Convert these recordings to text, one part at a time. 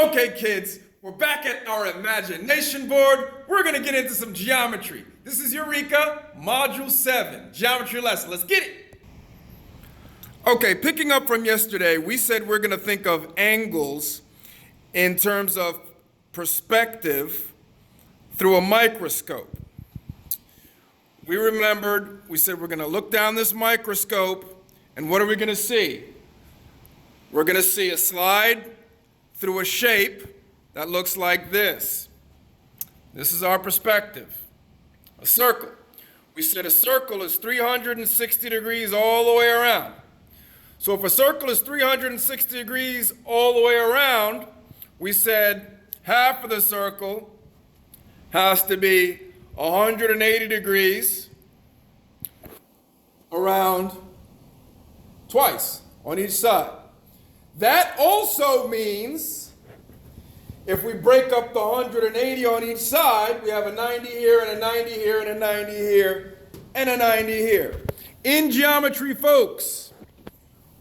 Okay, kids, we're back at our imagination board. We're gonna get into some geometry. This is Eureka, Module 7, geometry lesson. Let's get it. Okay, picking up from yesterday, we said we're gonna think of angles in terms of perspective through a microscope. We said we're gonna look down this microscope, and what are we gonna see? We're gonna see a slide through a shape that looks like this. This is our perspective. A circle. We said a circle is 360 degrees all the way around. So if a circle is 360 degrees all the way around, we said half of the circle has to be 180 degrees around twice on each side. That also means if we break up the 180 on each side, we have a 90 here and a 90 here and a 90 here and a 90 here. In geometry, folks,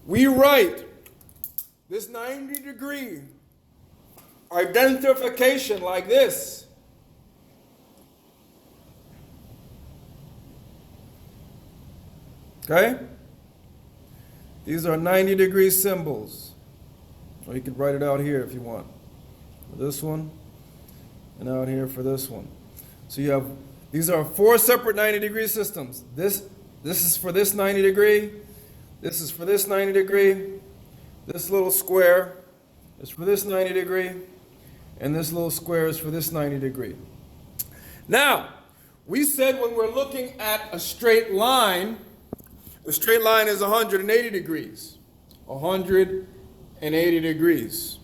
we write this 90-degree identification like this. Okay? These are 90-degree symbols. Or you could write it out here if you want. For this one, and out here for this one. So you have, these are 4 separate 90-degree systems. This is for this 90 degree. This is for this 90 degree. This little square is for this 90 degree. And this little square is for this 90 degree. Now, we said when we're looking at a straight line, the straight line is 180 degrees. 180 degrees.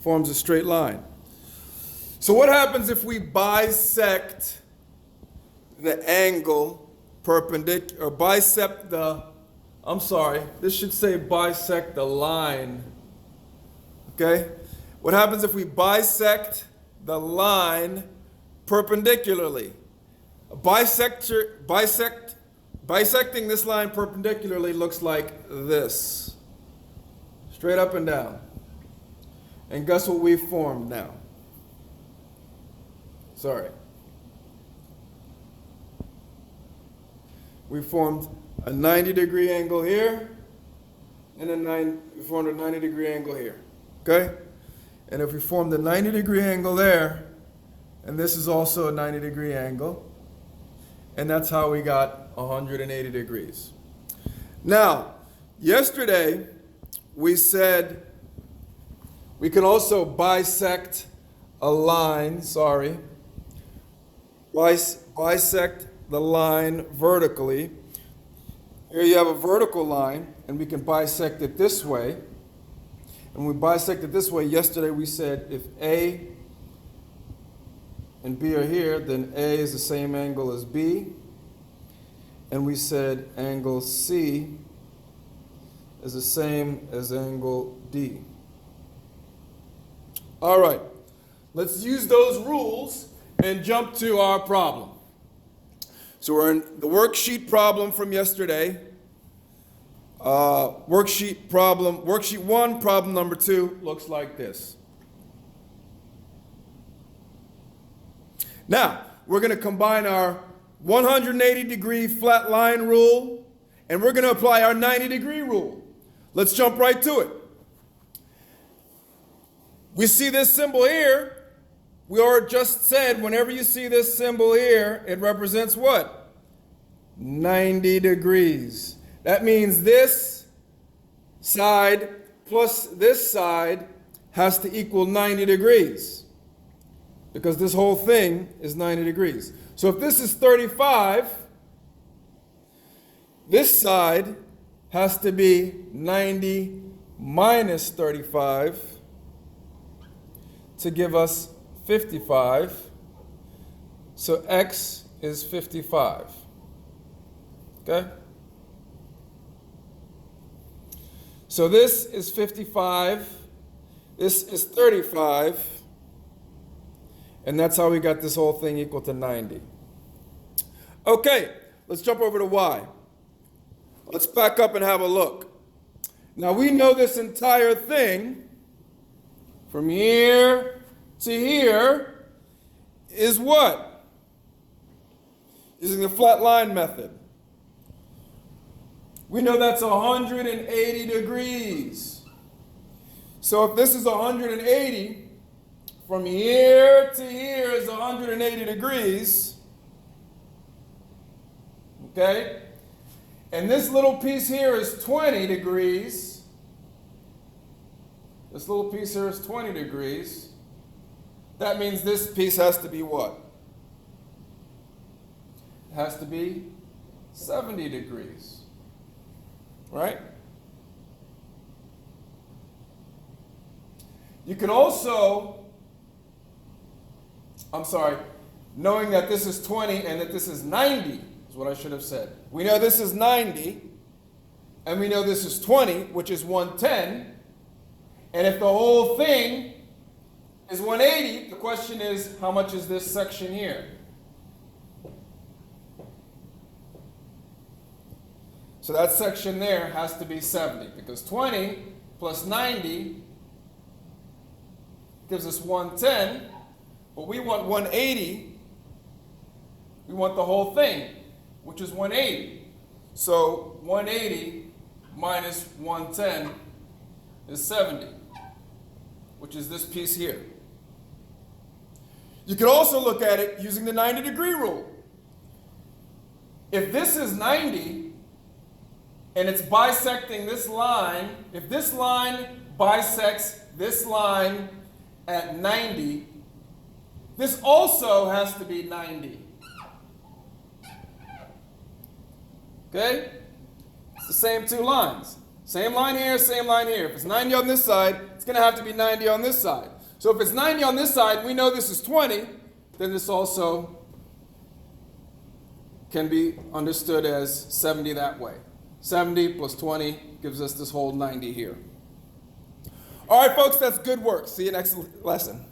Forms a straight line. So what happens if we bisect the angle perpendicular, or bisect the, this should say bisect the line. Okay? What happens if we bisect the line perpendicularly? Bisecting this line perpendicularly looks like this. Straight up and down. And guess what we've formed now? We formed a 90-degree angle here, and we formed a 90-degree angle here. Okay? And if we form the 90-degree angle there, and this is also a 90-degree angle, and that's how we got 180 degrees. Now, yesterday, we said we can also bisect a line, bisect the line vertically. Here you have a vertical line, and we can bisect it this way. And we bisect it this way. Yesterday we said if A and B are here, then A is the same angle as B. And we said angle C is the same as angle D. All right, let's use those rules and jump to our problem. So we're in the worksheet problem from yesterday. Worksheet 1, problem number 2 looks like this. Now, we're going to combine our 180-degree flat line rule, and we're going to apply our 90-degree rule. Let's jump right to it. We see this symbol here. We already just said whenever you see this symbol here, it represents what? 90 degrees. That means this side plus this side has to equal 90 degrees, because this whole thing is 90 degrees. So if this is 35, this side has to be 90 minus 35 to give us 55. So x is 55. Okay? So this is 55. This is 35. And that's how we got this whole thing equal to 90. Okay, let's jump over to y. Let's back up and have a look. Now we know this entire thing from here to here is what? Using the flat line method. We know that's 180 degrees. So if this is 180, from here to here is 180 degrees. Okay? And this little piece here is 20 degrees. This little piece here is 20 degrees. That means this piece has to be what? It has to be 70 degrees. Right? You can also, knowing that this is 20 and that this is 90 is what I should have said. We know this is 90 and we know this is 20, which is 110. And if the whole thing is 180, the question is, how much is this section here? So that section there has to be 70, because 20 plus 90 gives us 110, but we want 180. We want the whole thing, which is 180. So 180 minus 110 is 70, which is this piece here. You could also look at it using the 90-degree rule. If this is 90, and it's bisecting this line, if this line bisects this line at 90, this also has to be 90. Okay? It's the same two lines. Same line here, same line here. If it's 90 on this side, it's going to have to be 90 on this side. So if it's 90 on this side, we know this is 20, then this also can be understood as 70 that way. 70 plus 20 gives us this whole 90 here. All right, folks, that's good work. See you next lesson.